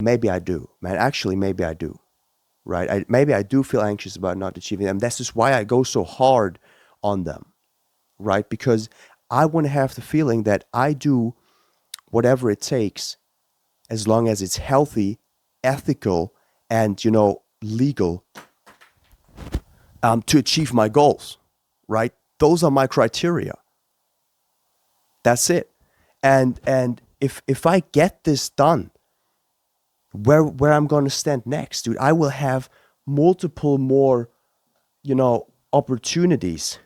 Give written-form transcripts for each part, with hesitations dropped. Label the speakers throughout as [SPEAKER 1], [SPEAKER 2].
[SPEAKER 1] Maybe I do, man. Actually, maybe I do, right? Maybe I do feel anxious about not achieving them. That's just why I go so hard on them, right? Because I want to have the feeling that I do whatever it takes as long as it's healthy, ethical, and, legal, to achieve my goals, right? Those are my criteria. That's it. And if I get this done, where I'm gonna stand next, dude, I will have multiple more, opportunities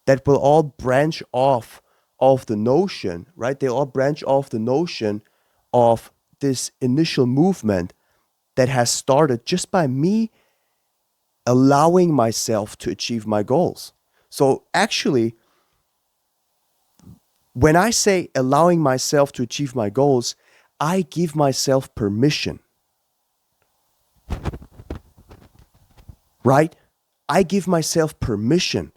[SPEAKER 1] that will all branch off of the notion, right? They all branch off the notion of this initial movement that has started just by me allowing myself to achieve my goals. So actually, when I say allowing myself to achieve my goals, I give myself permission, right? I give myself permission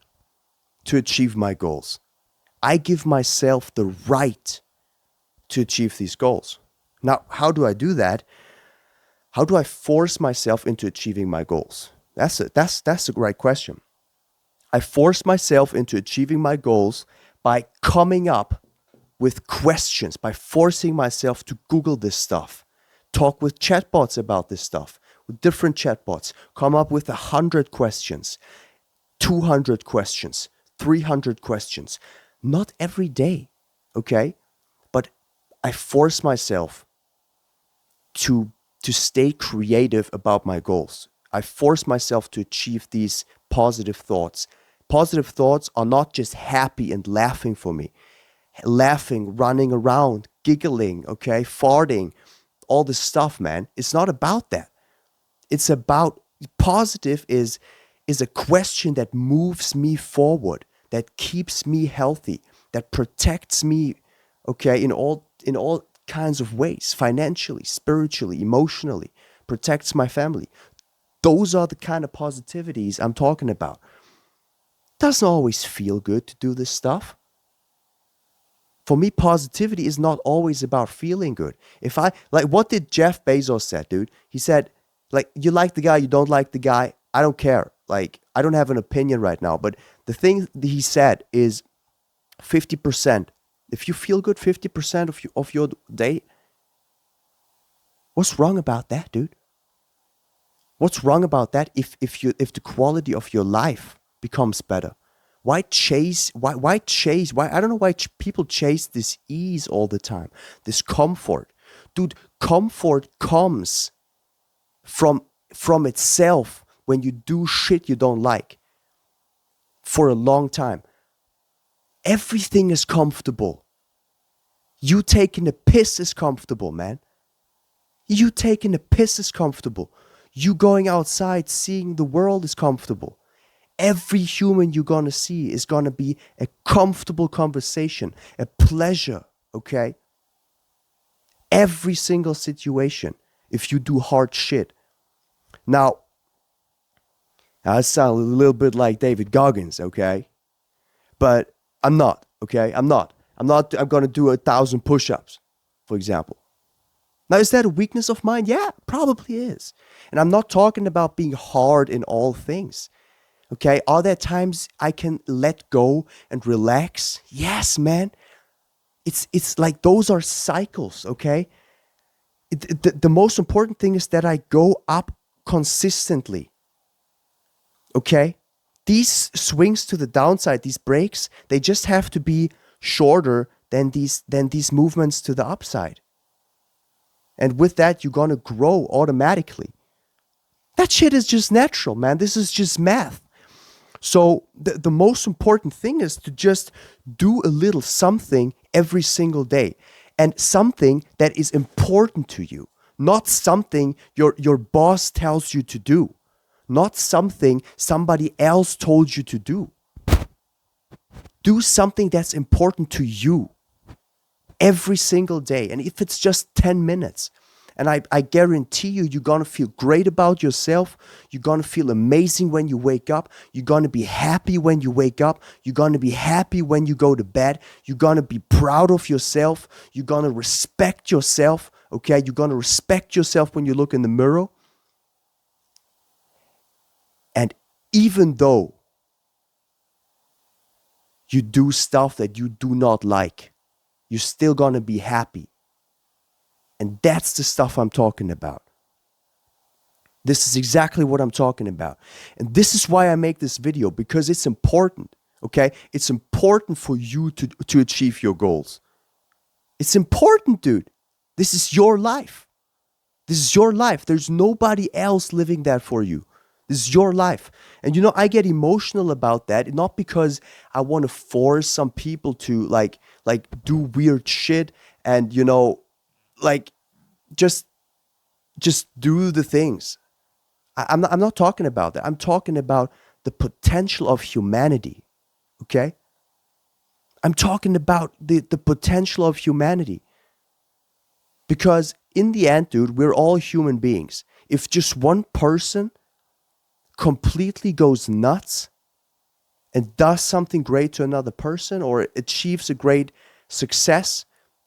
[SPEAKER 1] to achieve my goals. I give myself the right to achieve these goals. Now, how do I do that? How do I force myself into achieving my goals? That's a great question. I force myself into achieving my goals by coming up with questions, by forcing myself to Google this stuff, talk with chatbots about this stuff, with different chatbots, come up with 100 questions, 200 questions, 300 questions. Not every day, okay? But I force myself to stay creative about my goals. I force myself to achieve these positive thoughts. Positive thoughts are not just happy and laughing for me. Laughing, running around, giggling, okay, farting, all this stuff, man. It's not about that. It's about positive is a question that moves me forward, that keeps me healthy, that protects me, okay, in all kinds of ways, financially, spiritually, emotionally, protects my family. Those are the kind of positivities I'm talking about. Doesn't always feel good to do this stuff. For me, positivity is not always about feeling good. If I like, what did Jeff Bezos said, dude? He said, like, you like the guy, you don't like the guy, I don't care. Like, I don't have an opinion right now. But the thing that he said is 50%. If you feel good 50% of your day, what's wrong about that, dude? What's wrong about that if the quality of your life becomes better? Why I don't know why people chase this ease all the time, this comfort. Dude, comfort comes from itself when you do shit you don't like for a long time. Everything is comfortable. You taking a piss is comfortable, man. You taking a piss is comfortable. You going outside, seeing the world is comfortable. Every human you're gonna see is gonna be a comfortable conversation, a pleasure, okay? Every single situation, if you do hard shit. Now, I sound a little bit like David Goggins, okay? But I'm not, okay? I'm gonna do 1,000 push-ups, for example. Now, is that a weakness of mine? Yeah, probably is. And I'm not talking about being hard in all things. Okay, are there times I can let go and relax? Yes, man. It's like those are cycles, okay? The most important thing is that I go up consistently, okay? These swings to the downside, these breaks, they just have to be shorter than these movements to the upside. And with that, you're gonna grow automatically. That shit is just natural, man. This is just math. So the most important thing is to just do a little something every single day, and something that is important to you, not something your boss tells you to do, not something somebody else told you to do. Do something that's important to you every single day. And if it's just 10 minutes, and I guarantee you, you're going to feel great about yourself. You're going to feel amazing when you wake up. You're going to be happy when you wake up. You're going to be happy when you go to bed. You're going to be proud of yourself. You're going to respect yourself. Okay, you're gonna respect yourself when you look in the mirror. And even though you do stuff that you do not like, you're still gonna be happy. And that's the stuff I'm talking about. This is exactly what I'm talking about. And this is why I make this video, because it's important, okay? It's important for you to achieve your goals. It's important, dude. This is your life. This is your life. There's nobody else living that for you. This is your life. And I get emotional about that, not because I want to force some people to like do weird shit and like just do the things. I'm not talking about that. I'm talking about the potential of humanity. Okay? I'm talking about the potential of humanity. Because in the end, dude, we're all human beings. If just one person completely goes nuts and does something great to another person, or achieves a great success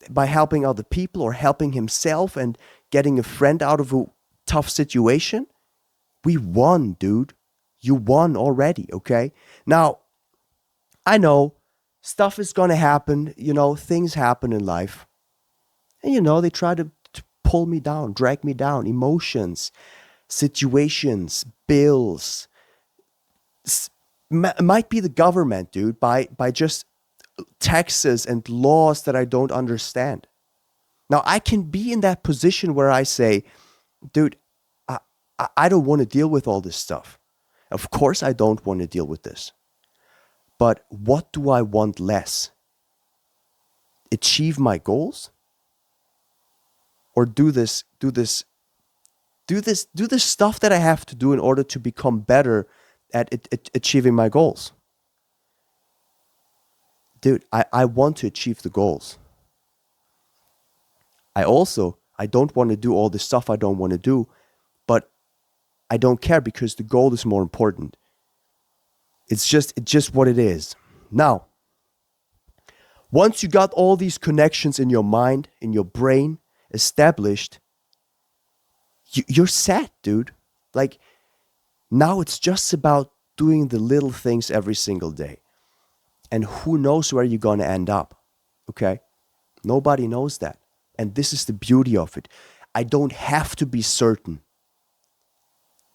[SPEAKER 1] by helping other people or helping himself and getting a friend out of a tough situation, we won, dude. You won already, okay? Now, I know stuff is going to happen, things happen in life. And they try to pull me down, drag me down, emotions, situations, bills. Might be the government, dude, by just taxes and laws that I don't understand. Now, I can be in that position where I say, dude, I don't want to deal with all this stuff. Of course, I don't want to deal with this. But what do I want less? Achieve my goals? Or do this stuff that I have to do in order to become better at achieving my goals? Dude, I want to achieve the goals. I don't want to do all the stuff I don't want to do, but I don't care because the goal is more important. It's just what it is. Now, once you got all these connections in your mind, in your brain established, you're set, dude. Like, now it's just about doing the little things every single day. And who knows where you're going to end up, okay? Nobody knows that. And this is the beauty of it. I don't have to be certain.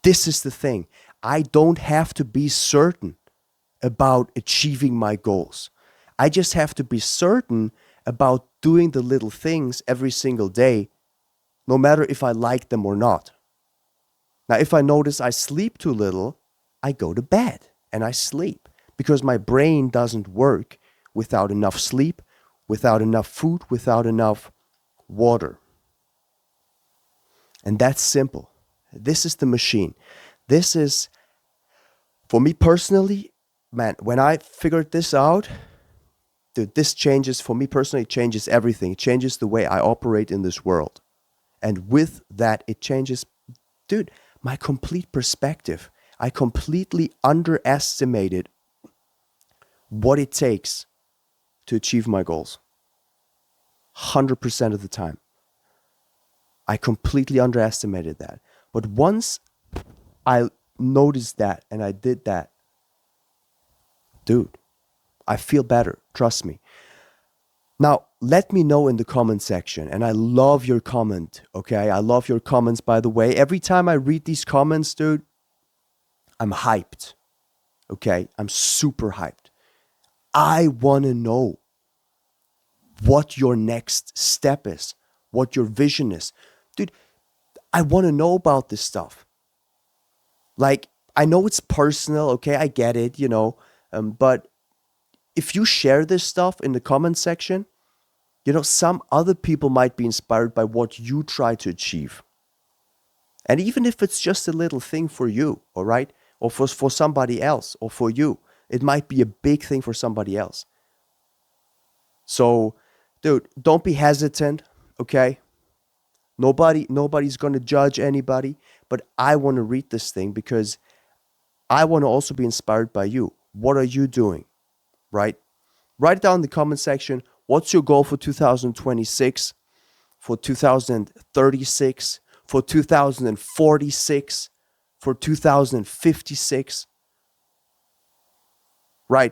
[SPEAKER 1] This is the thing. I don't have to be certain about achieving my goals. I just have to be certain about doing the little things every single day, no matter if I like them or not. Now, if I notice I sleep too little, I go to bed and I sleep because my brain doesn't work without enough sleep, without enough food, without enough water. And that's simple. This is the machine. This is, for me personally, man, when I figured this out, dude, this changes, for me personally, it changes everything. It changes the way I operate in this world. And with that, it changes, dude, my complete perspective. I completely underestimated what it takes to achieve my goals. 100% of the time. I completely underestimated that. But once I noticed that and I did that, dude, I feel better. Trust me. Now, let me know in the comment section. And I love your comment, okay? I love your comments, by the way. Every time I read these comments, dude, I'm hyped, okay? I'm super hyped. I want to know what your next step is, what your vision is. Dude, I want to know about this stuff. Like, I know it's personal, okay? I get it, but if you share this stuff in the comment section, some other people might be inspired by what you try to achieve. And even if it's just a little thing for you, all right? Or for somebody else, or for you, it might be a big thing for somebody else. So, dude, don't be hesitant, okay? Nobody's going to judge anybody, but I want to read this thing because I want to also be inspired by you. What are you doing, right? Write it down in the comment section. What's your goal for 2026? for 2036, for 2046, for 2056, right?